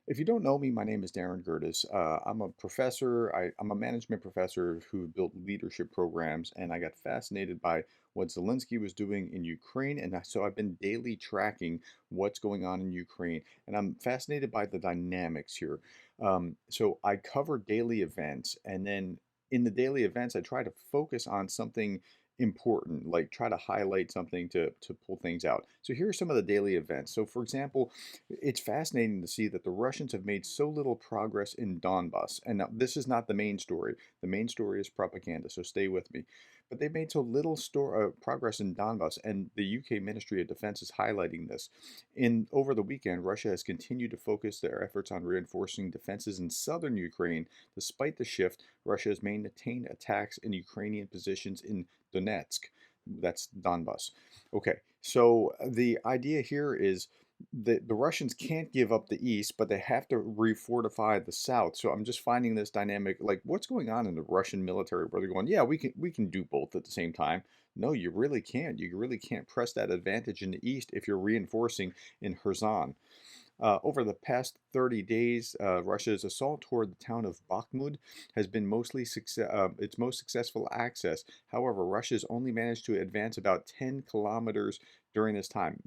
If you don't know me, my name is Darren Gertis. I'm a professor. I'm a management professor who built leadership programs, and I got fascinated by what Zelensky was doing in Ukraine, and so I've been daily tracking what's going on in Ukraine, and I'm fascinated by the dynamics here. So I cover daily events, and then in the daily events, I try to focus on something important, like try to highlight something to pull things out. So here are some of the daily events. So for example, it's fascinating to see that the Russians have made so little progress in Donbass. And now, this is not the main story. The main story is propaganda, so stay with me. But they've made so little progress in Donbass, and the UK Ministry of Defense is highlighting this. In over the weekend, Russia has continued to focus their efforts on reinforcing defenses in southern Ukraine. Despite the shift, Russia has maintained attacks in Ukrainian positions in Donetsk. That's Donbass. Okay, so the idea here is the Russians can't give up the east, but they have to refortify the south. So I'm just finding this dynamic, like what's going on in the Russian military, where they're going, yeah, we can do both at the same time. No, you really can't. You really can't press that advantage in the east if you're reinforcing in Kherson. Over the past 30 days, Russia's assault toward the town of Bakhmut has been its most successful access. However, Russia's only managed to advance about 10 kilometers during this time.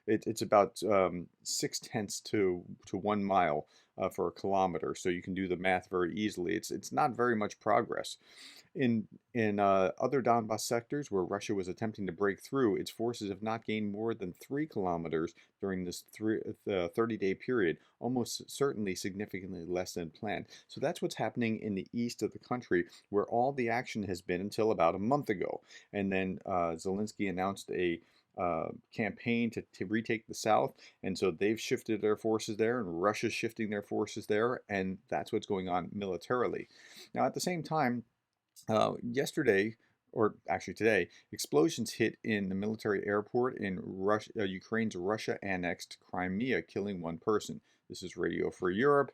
It's about 6 tenths to 1 mile for a kilometer, so you can do the math very easily. It's not very much progress. In other Donbas sectors where Russia was attempting to break through, its forces have not gained more than 3 kilometers during this 30-day period, almost certainly significantly less than planned. So that's what's happening in the east of the country, where all the action has been until about a month ago. And then Zelensky announced a campaign to retake the south, and so they've shifted their forces there, and Russia's shifting their forces there, and that's what's going on militarily. Now, at the same time, yesterday, or actually today, explosions hit in the military airport in Russia, Ukraine's Russia-annexed Crimea, killing one person. This is Radio Free Europe.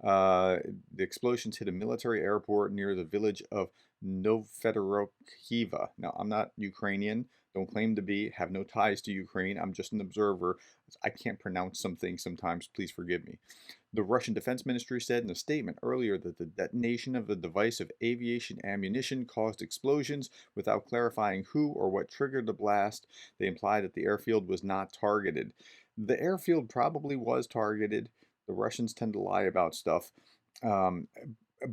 The explosions hit a military airport near the village of Novfedorokhiva. Now, I'm not Ukrainian, don't claim to be, have no ties to Ukraine. I'm just an observer. I can't pronounce some things sometimes. Please forgive me. The Russian Defense Ministry said in a statement earlier that the detonation of the device of aviation ammunition caused explosions without clarifying who or what triggered the blast. They implied that the airfield was not targeted. The airfield probably was targeted. The Russians tend to lie about stuff. Um,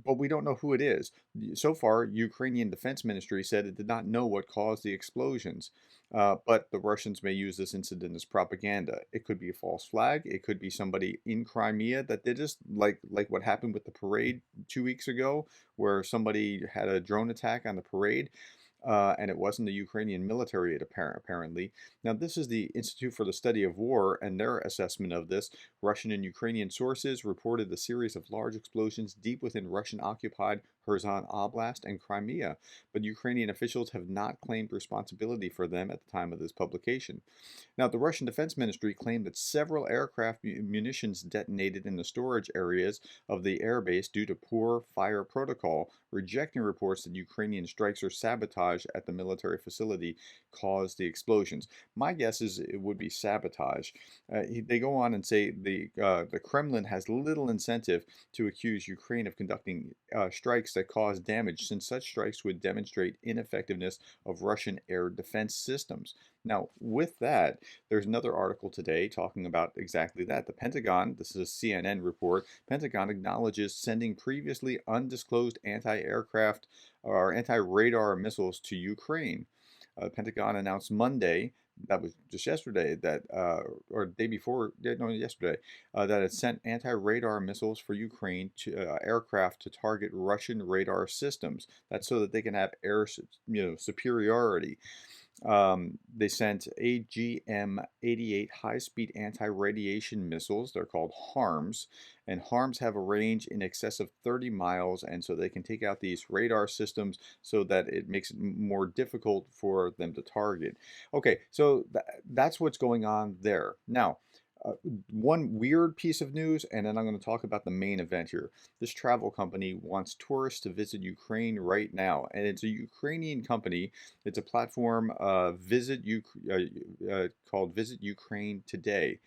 but we don't know who it is. So far, Ukrainian Defense Ministry said it did not know what caused the explosions. But the Russians may use this incident as propaganda. It could be a false flag. It could be somebody in Crimea that did this, like what happened with the parade 2 weeks ago, where somebody had a drone attack on the parade. And it wasn't the Ukrainian military, apparently. Now, this is the Institute for the Study of War, and their assessment of this. Russian and Ukrainian sources reported a series of large explosions deep within Russian-occupied Kherson Oblast and Crimea, but Ukrainian officials have not claimed responsibility for them at the time of this publication. Now, the Russian Defense Ministry claimed that several aircraft munitions detonated in the storage areas of the airbase due to poor fire protocol, rejecting reports that Ukrainian strikes or sabotage at the military facility caused the explosions. My guess is it would be sabotage. They go on and say the Kremlin has little incentive to accuse Ukraine of conducting strikes that cause damage, since such strikes would demonstrate ineffectiveness of Russian air defense systems. Now, with that, there's another article today talking about exactly that. The Pentagon, this is a CNN report, Pentagon acknowledges sending previously undisclosed anti-aircraft or anti-radar missiles to Ukraine. Pentagon announced Monday, that was just yesterday, that or the day before, no, yesterday, that it sent anti-radar missiles for Ukraine to aircraft to target Russian radar systems. That's so that they can have air, superiority. They sent AGM-88 high-speed anti-radiation missiles. They're called HARMs, and HARMs have a range in excess of 30 miles, and so they can take out these radar systems so that it makes it more difficult for them to target. Okay, so that's what's going on there. Now, uh, one weird piece of news, and then I'm going to talk about the main event here. This travel company wants tourists to visit Ukraine right now, and it's a Ukrainian company. It's a platform, called Visit Ukraine Today.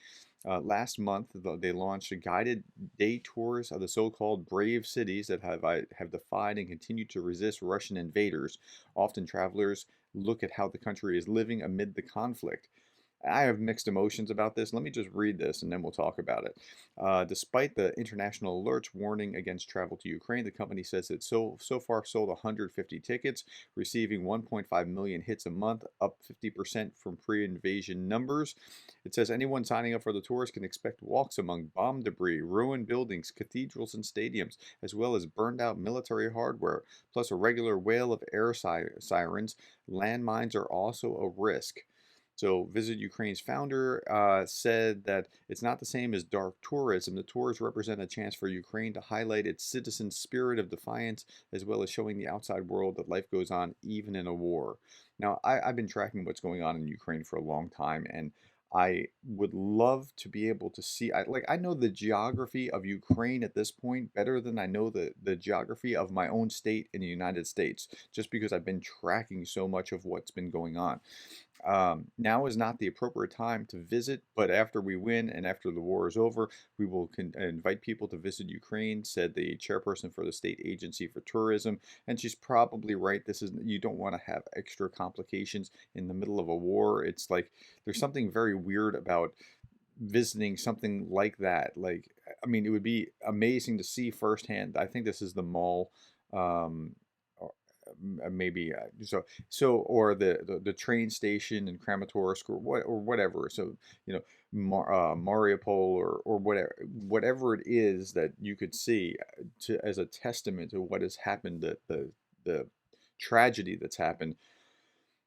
Last month, they launched guided day tours of the so-called brave cities that have defied and continue to resist Russian invaders. Often, travelers look at how the country is living amid the conflict. I have mixed emotions about this. Let me just read this and then we'll talk about it. Despite the international alerts warning against travel to Ukraine, the company says it so far sold 150 tickets, receiving 1.5 million hits a month, up 50% from pre-invasion numbers. It says anyone signing up for the tours can expect walks among bomb debris, ruined buildings, cathedrals, and stadiums, as well as burned out military hardware, plus a regular wail of air sirens. Landmines are also a risk. So, Visit Ukraine's founder said that it's not the same as dark tourism. The tours represent a chance for Ukraine to highlight its citizen spirit of defiance, as well as showing the outside world that life goes on even in a war. Now, I've been tracking what's going on in Ukraine for a long time, and I would love to be able to see. I know the geography of Ukraine at this point better than I know the geography of my own state in the United States, just because I've been tracking so much of what's been going on. Now is not the appropriate time to visit, but after we win and after the war is over, we will invite people to visit Ukraine, said the chairperson for the State Agency for Tourism. And she's probably right. You don't want to have extra complications in the middle of a war. It's like there's something very weird about visiting something like that. Like, I mean, it would be amazing to see firsthand. I think this is the mall. Um, Maybe or the train station in Kramatorsk or whatever. So Mariupol or whatever it is that you could see to as a testament to what has happened, the tragedy that's happened.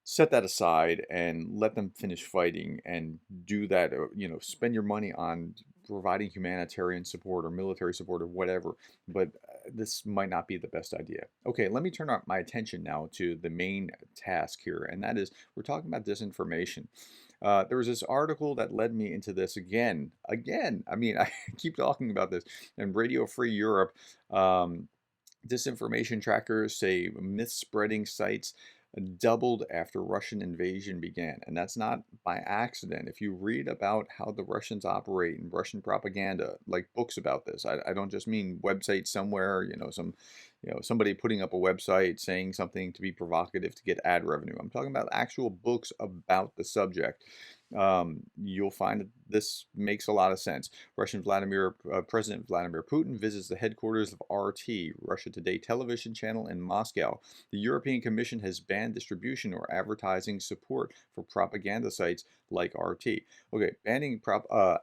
Set that aside and let them finish fighting and do that. Spend your money on providing humanitarian support or military support or whatever. But this might not be the best idea. Okay, let me turn up my attention now to the main task here, and that is we're talking about disinformation. There was this article that led me into this again. Again, I mean, I keep talking about this. And Radio Free Europe, disinformation trackers say myth spreading sites doubled after Russian invasion began. And that's not by accident. If you read about how the Russians operate in Russian propaganda, like books about this, I don't just mean websites somewhere, somebody putting up a website saying something to be provocative to get ad revenue. I'm talking about actual books about the subject. You'll find that this makes a lot of sense. President Vladimir Putin visits the headquarters of RT, Russia Today television channel in Moscow. The European Commission has banned distribution or advertising support for propaganda sites like RT. Okay, banning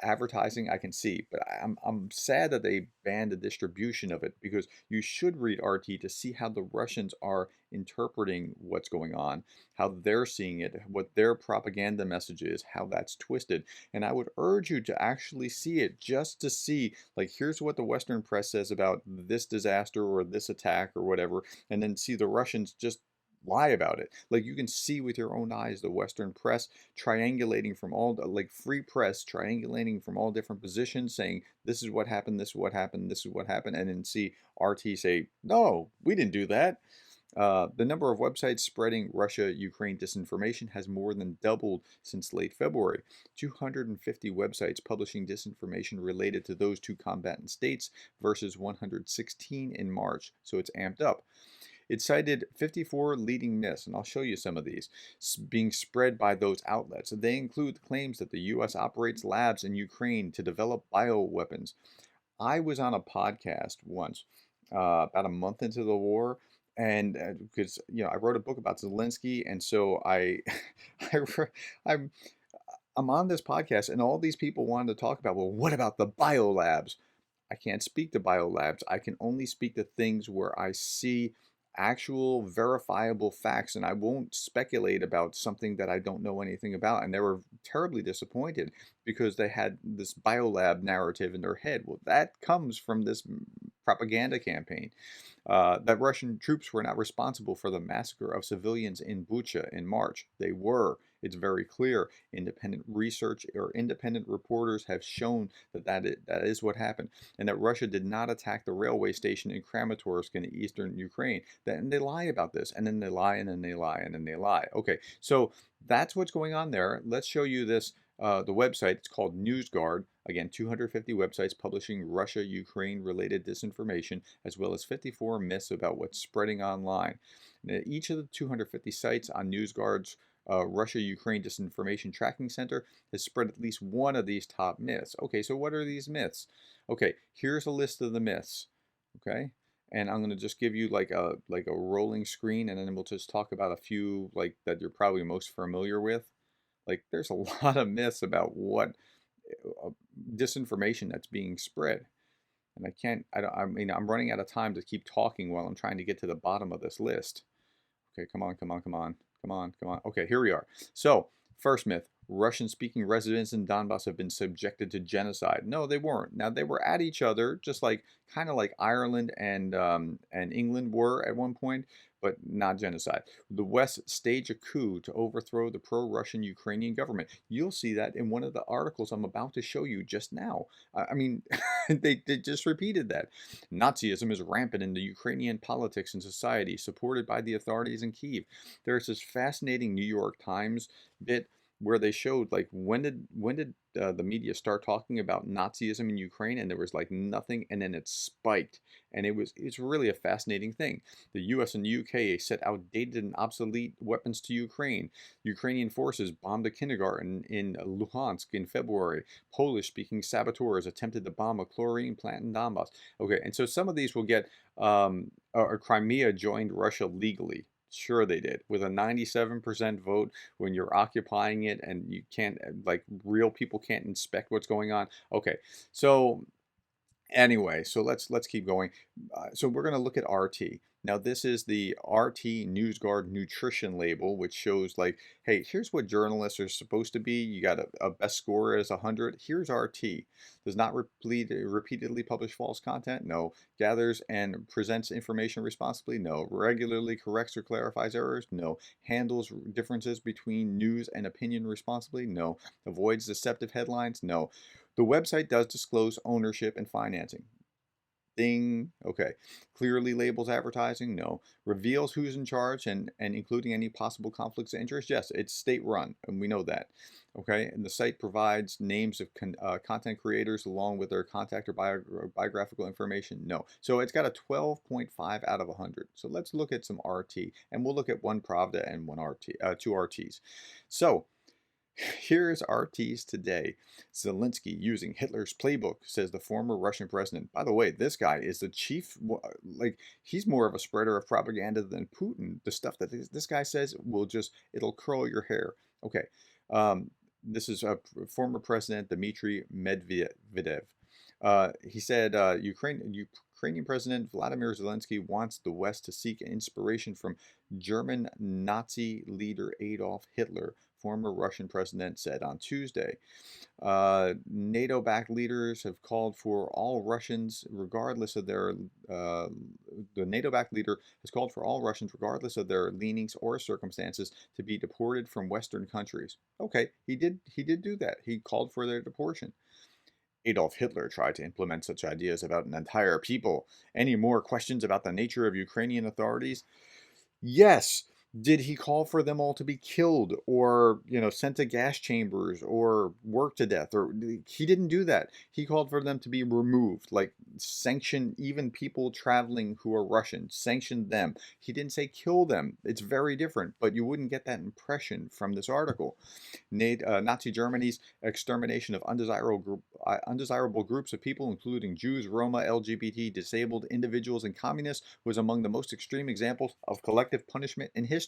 advertising I can see, but I'm sad that they banned the distribution of it because you should read RT to see how the Russians are interpreting what's going on, how they're seeing it, what their propaganda message is, how that's twisted. And I would urge you to actually see it just to see, like, here's what the Western press says about this disaster or this attack or whatever, and then see the Russians just lie about it. Like, you can see with your own eyes the Western press triangulating from all, like, free press triangulating from all different positions, saying this is what happened, this is what happened, this is what happened, and then see RT say, no, we didn't do that. The number of websites spreading Russia-Ukraine disinformation has more than doubled since late February. 250 websites publishing disinformation related to those two combatant states versus 116 in March, so it's amped up. It cited 54 leading myths, and I'll show you some of these, being spread by those outlets. They include claims that the U.S. operates labs in Ukraine to develop bioweapons. I was on a podcast once, about a month into the war, and because I wrote a book about Zelensky, and so I I'm I'm on this podcast, and all these people wanted to talk about, well, what about the biolabs? I can't speak to biolabs. I can only speak to things where I see actual verifiable facts, and I won't speculate about something that I don't know anything about. And they were terribly disappointed because they had this biolab narrative in their head. Well, that comes from this propaganda campaign. That Russian troops were not responsible for the massacre of civilians in Bucha in March. They were. It's very clear. Independent research or independent reporters have shown that is what happened, and that Russia did not attack the railway station in Kramatorsk in eastern Ukraine. Then they lie about this, and then they lie, and then they lie, and then they lie. Okay, so that's what's going on there. Let's show you this The website, it's called NewsGuard. Again, 250 websites publishing Russia-Ukraine related disinformation, as well as 54 myths about what's spreading online. Now, each of the 250 sites on NewsGuard's Russia-Ukraine Disinformation Tracking Center has spread at least one of these top myths. Okay, so what are these myths? Okay, here's a list of the myths. Okay, and I'm gonna just give you like a rolling screen, and then we'll just talk about a few like that you're probably most familiar with. Like, there's a lot of myths about what uh, disinformation that's being spread. And I can't, I don't, I mean, I'm running out of time to keep talking while I'm trying to get to the bottom of this list. Okay, come on, come on, come on, come on, come on. Okay, here we are. So, first myth, Russian-speaking residents in Donbass have been subjected to genocide. No, they weren't. Now, they were at each other, just like, kind of like Ireland and England were at one point, but not genocide. The West staged a coup to overthrow the pro-Russian Ukrainian government. You'll see that in one of the articles I'm about to show you just now. I mean, they just repeated that. Nazism is rampant in the Ukrainian politics and society, supported by the authorities in Kyiv. There's this fascinating New York Times bit where they showed like when did the media start talking about Nazism in Ukraine, and there was like nothing, and then it spiked, and it's really a fascinating thing. The U.S. and the U.K. sent outdated and obsolete weapons to Ukraine. Ukrainian forces bombed a kindergarten in Luhansk in February. Polish-speaking saboteurs attempted to bomb a chlorine plant in Donbass. Okay, and so some of these will get, or Crimea joined Russia legally. Sure, they did. With a 97% vote, when you're occupying it and you can't, like, real people can't inspect what's going on. Okay, so anyway, so let's keep going. So we're going to look at RT. Now this is the RT NewsGuard nutrition label, which shows like, hey, here's what journalists are supposed to be. You got a best score as 100. Here's RT. Does not repeatedly publish false content. No. Gathers and presents information responsibly. No. Regularly corrects or clarifies errors. No. Handles differences between news and opinion responsibly. No. Avoids deceptive headlines. No. The website does disclose ownership and financing. Ding. Okay. Clearly labels advertising? No. Reveals who's in charge and including any possible conflicts of interest? Yes, it's state run, and we know that. Okay. And the site provides names of content creators along with their contact or biographical information? No. So it's got a 12.5 out of 100. So let's look at some RT, and we'll look at one Pravda and one RT, two RTs. So here's RT's today. Zelensky using Hitler's playbook, says the former Russian president. By the way, this guy is the chief, like, he's more of a spreader of propaganda than Putin. The stuff that this guy says will just, it'll curl your hair. Okay. This is former President Dmitry Medvedev. He said Ukrainian President Vladimir Zelensky wants the West to seek inspiration from German Nazi leader Adolf Hitler, former Russian president said on Tuesday. NATO-backed leaders have called for all Russians, regardless of their, the NATO-backed leader has called for all Russians, regardless of their leanings or circumstances, to be deported from Western countries. Okay, he did do that. He called for their deportation. Adolf Hitler tried to implement such ideas about an entire people. Any more questions about the nature of Ukrainian authorities? Yes. Did he call for them all to be killed or, sent to gas chambers or worked to death? Or he didn't do that. He called for them to be removed, like sanction even people traveling who are Russian, sanction them. He didn't say kill them. It's very different, but you wouldn't get that impression from this article. Nazi Germany's extermination of undesirable groups of people, including Jews, Roma, LGBT, disabled individuals, and communists, was among the most extreme examples of collective punishment in history.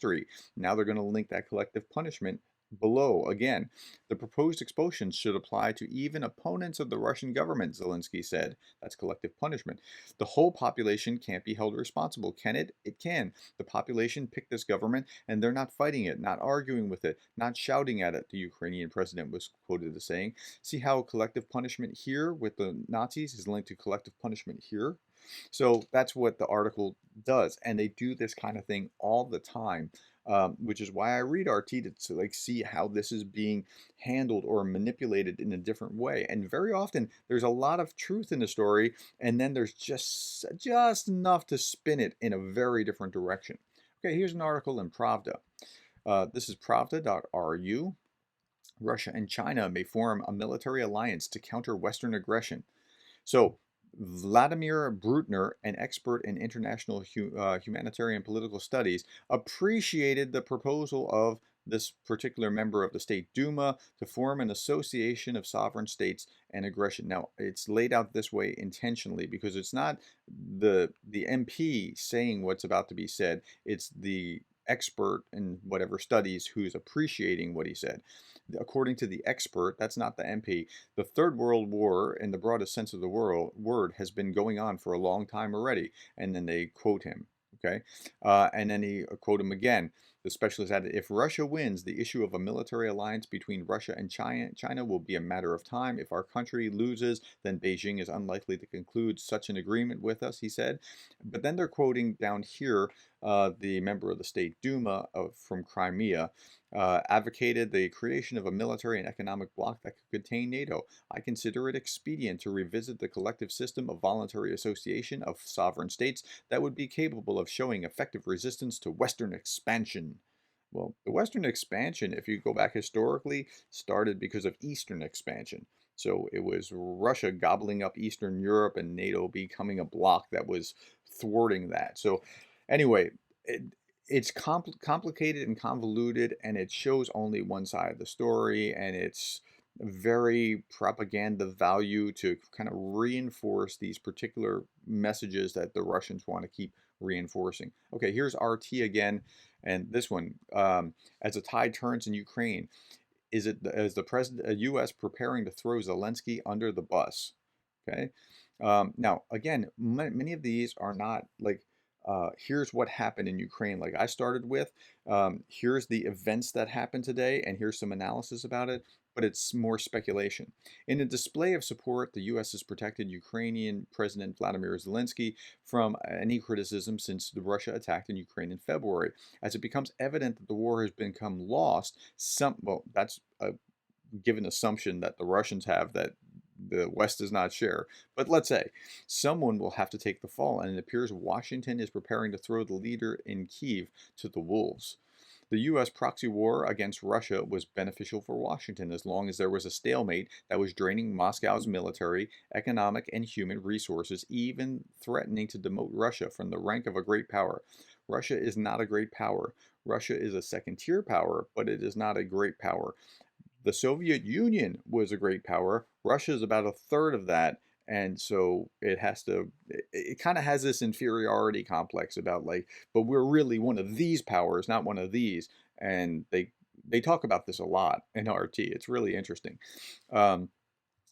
Now they're going to link that collective punishment below again. The proposed expulsions should apply to even opponents of the Russian government, Zelensky said. That's collective punishment. The whole population can't be held responsible, can it? It can. The population picked this government, and they're not fighting it, not arguing with it, not shouting at it, the Ukrainian president was quoted as saying. See how collective punishment here with the Nazis is linked to collective punishment here? So that's what the article does, and they do this kind of thing all the time, which is why I read RT to like see how this is being handled or manipulated in a different way. And very often there's a lot of truth in the story, and then there's just enough to spin it in a very different direction. Okay, here's an article in Pravda. This is pravda.ru. Russia and China may form a military alliance to counter Western aggression. So, Vladimir Brutner, an expert in international humanitarian political studies, appreciated the proposal of this particular member of the State Duma to form an association of sovereign states and aggression. Now, it's laid out this way intentionally because it's not the MP saying what's about to be said, it's the expert in whatever studies who's appreciating what he said. According to the expert, that's not the MP. The Third World War, in the broadest sense of the word, has been going on for a long time already. And then they quote him. Okay. And then he quote him again. The specialist added, if Russia wins, the issue of a military alliance between Russia and China will be a matter of time. If our country loses, then Beijing is unlikely to conclude such an agreement with us, he said. But then they're quoting down here the member of the State Duma from Crimea, advocated the creation of a military and economic bloc that could contain NATO. I consider it expedient to revisit the collective system of voluntary association of sovereign states that would be capable of showing effective resistance to Western expansion. Well, the Western expansion, if you go back historically, started because of Eastern expansion. So it was Russia gobbling up Eastern Europe and NATO becoming a bloc that was thwarting that. So, anyway, it, it's complicated and convoluted, and it shows only one side of the story, and it's very propaganda value to kind of reinforce these particular messages that the Russians want to keep reinforcing. Okay, here's RT again, and this one, as the tide turns in Ukraine, is the president, U.S. preparing to throw Zelensky under the bus? Okay. Now, again, many of these are not like, here's what happened in Ukraine, like I started with. Here's the events that happened today, and here's some analysis about it, but it's more speculation. In a display of support, the U.S. has protected Ukrainian President Vladimir Zelensky from any criticism since the Russia attacked in Ukraine in February. As it becomes evident that the war has become lost, well, that's a given assumption that the Russians have that the West does not share. But let's say someone will have to take the fall, and it appears Washington is preparing to throw the leader in Kyiv to the wolves. The U.S. proxy war against Russia was beneficial for Washington as long as there was a stalemate that was draining Moscow's military, economic, and human resources, even threatening to demote Russia from the rank of a great power. Russia is not a great power. Russia is a second tier power, but it is not a great power. The Soviet Union was a great power. Russia is about a third of that. And so it kind of has this inferiority complex about like, but we're really one of these powers, not one of these. And they talk about this a lot in RT. It's really interesting. Um,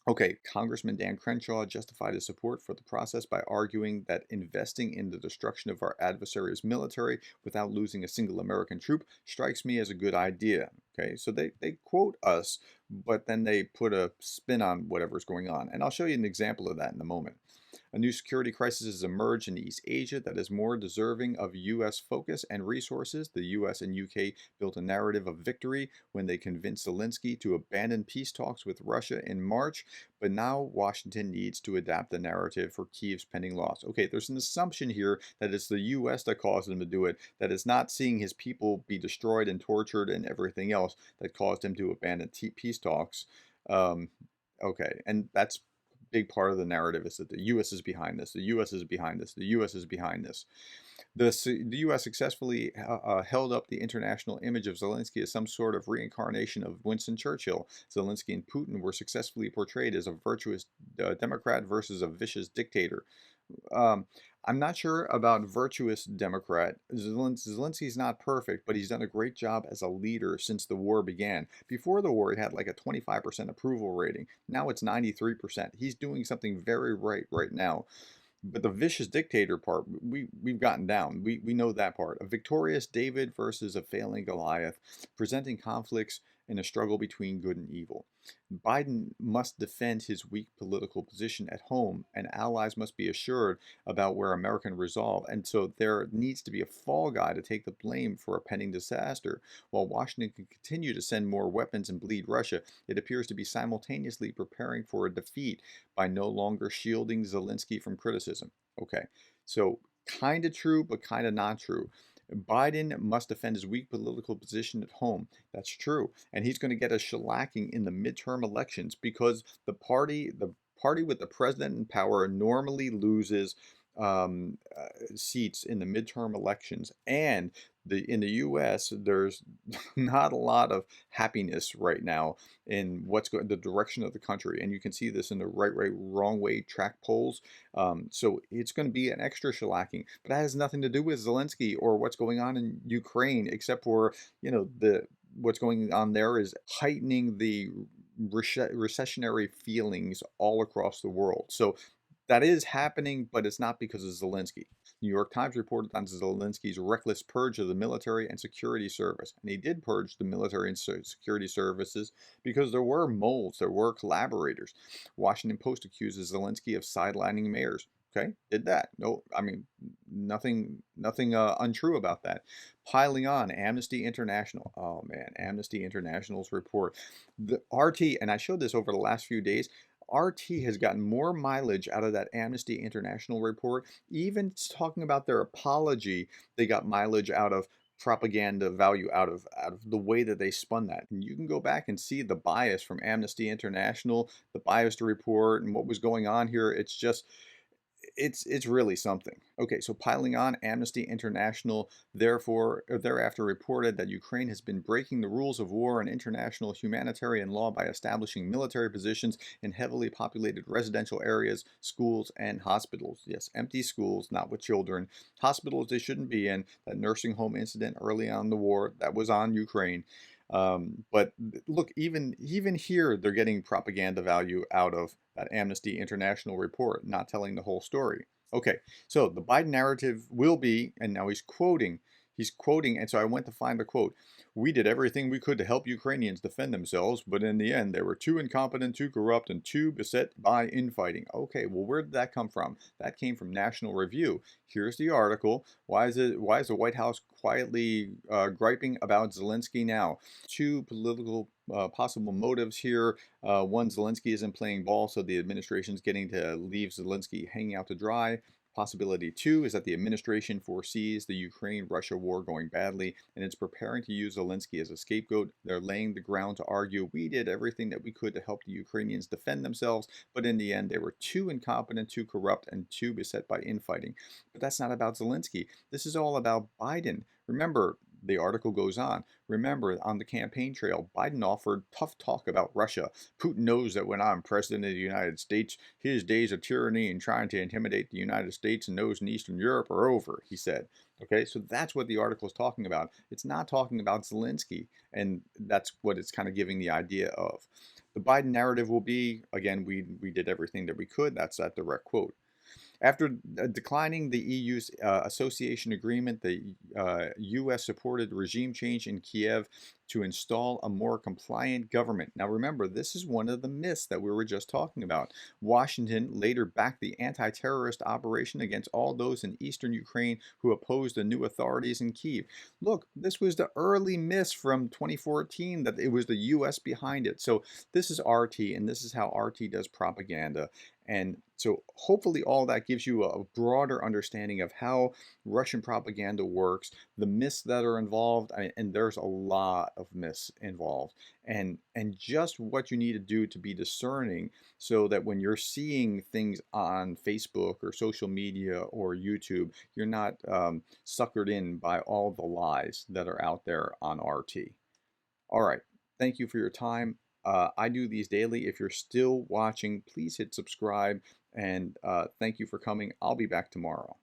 Okay, Congressman Dan Crenshaw justified his support for the process by arguing that investing in the destruction of our adversary's military without losing a single American troop strikes me as a good idea. Okay, so they quote us, but then they put a spin on whatever's going on. And I'll show you an example of that in a moment. A new security crisis has emerged in East Asia that is more deserving of U.S. focus and resources. The U.S. and U.K. built a narrative of victory when they convinced Zelensky to abandon peace talks with Russia in March, but now Washington needs to adapt the narrative for Kyiv's pending loss. Okay, there's an assumption here that it's the U.S. that caused him to do it, that it's not seeing his people be destroyed and tortured and everything else that caused him to abandon peace talks. Um, okay, and that's big part of the narrative is that the U.S. is behind this. The U.S. is behind this. The U.S. is behind this. The U.S. successfully held up the international image of Zelensky as some sort of reincarnation of Winston Churchill. Zelensky and Putin were successfully portrayed as a virtuous Democrat versus a vicious dictator. Um, I'm not sure about virtuous Democrat. Zelensky's not perfect, but he's done a great job as a leader since the war began. Before the war, he had like a 25% approval rating. Now it's 93%. He's doing something very right now. But the vicious dictator part, we've gotten down. We know that part. A victorious David versus a failing Goliath, presenting conflicts in a struggle between good and evil. Biden must defend his weak political position at home, and allies must be assured about where American resolve. And so there needs to be a fall guy to take the blame for a pending disaster. While Washington can continue to send more weapons and bleed Russia, it appears to be simultaneously preparing for a defeat by no longer shielding Zelensky from criticism. Okay, so kind of true, but kind of not true. Biden must defend his weak political position at home. That's true. And he's going to get a shellacking in the midterm elections because the party with the president in power normally loses seats in the midterm elections. And in the U.S., there's not a lot of happiness right now in what's going the direction of the country, and you can see this in the right, wrong way track polls. So it's going to be an extra shellacking, but that has nothing to do with Zelensky or what's going on in Ukraine, except for the what's going on there is heightening the recessionary feelings all across the world. So that is happening, but it's not because of Zelensky. New York Times reported on Zelensky's reckless purge of the military and security service. And he did purge the military and security services because there were moles, there were collaborators. Washington Post accuses Zelensky of sidelining mayors. Okay, did that. No, I mean, nothing untrue about that. Piling on, Amnesty International. Oh man, Amnesty International's report. The RT, and I showed this over the last few days, RT has gotten more mileage out of that Amnesty International report. Even talking about their apology, they got mileage out of propaganda value out of the way that they spun that. And you can go back and see the bias from Amnesty International, the bias to report and what was going on here. It's just it's really something. Okay, so piling on, Amnesty International thereafter reported that Ukraine has been breaking the rules of war and international humanitarian law by establishing military positions in heavily populated residential areas, schools, and hospitals. Yes, empty schools, not with children. Hospitals they shouldn't be in. That nursing home incident early on in the war, that was on Ukraine. But look, even here, they're getting propaganda value out of that Amnesty International report, not telling the whole story. Okay, so the Biden narrative will be, and now he's quoting, and so I went to find the quote. We did everything we could to help Ukrainians defend themselves, but in the end, they were too incompetent, too corrupt, and too beset by infighting. Okay, well, where did that come from? That came from National Review. Here's the article. Why is the White House quietly griping about Zelensky now? Two political possible motives here. One, Zelensky isn't playing ball, so the administration's getting to leave Zelensky hanging out to dry. Possibility two is that the administration foresees the Ukraine-Russia war going badly and it's preparing to use Zelensky as a scapegoat. They're laying the ground to argue we did everything that we could to help the Ukrainians defend themselves, but in the end they were too incompetent, too corrupt, and too beset by infighting. But that's not about Zelensky. This is all about Biden. Remember, the article goes on. Remember, on the campaign trail, Biden offered tough talk about Russia. Putin knows that when I'm president of the United States, his days of tyranny and trying to intimidate the United States and those in Eastern Europe are over, he said. Okay, so that's what the article is talking about. It's not talking about Zelensky, and that's what it's kind of giving the idea of. The Biden narrative will be, again, we did everything that we could. That's that direct quote. After declining the EU's association agreement, the U.S. supported regime change in Kiev to install a more compliant government. Now remember, this is one of the myths that we were just talking about. Washington later backed the anti-terrorist operation against all those in eastern Ukraine who opposed the new authorities in Kiev. Look, this was the early myths from 2014 that it was the U.S. behind it. So this is RT, and this is how RT does propaganda. And so hopefully all that gives you a broader understanding of how Russian propaganda works, the myths that are involved, and there's a lot of myths involved, and just what you need to do to be discerning so that when you're seeing things on Facebook or social media or YouTube, you're not suckered in by all the lies that are out there on RT. All right. Thank you for your time. I do these daily. If you're still watching, please hit subscribe and thank you for coming. I'll be back tomorrow.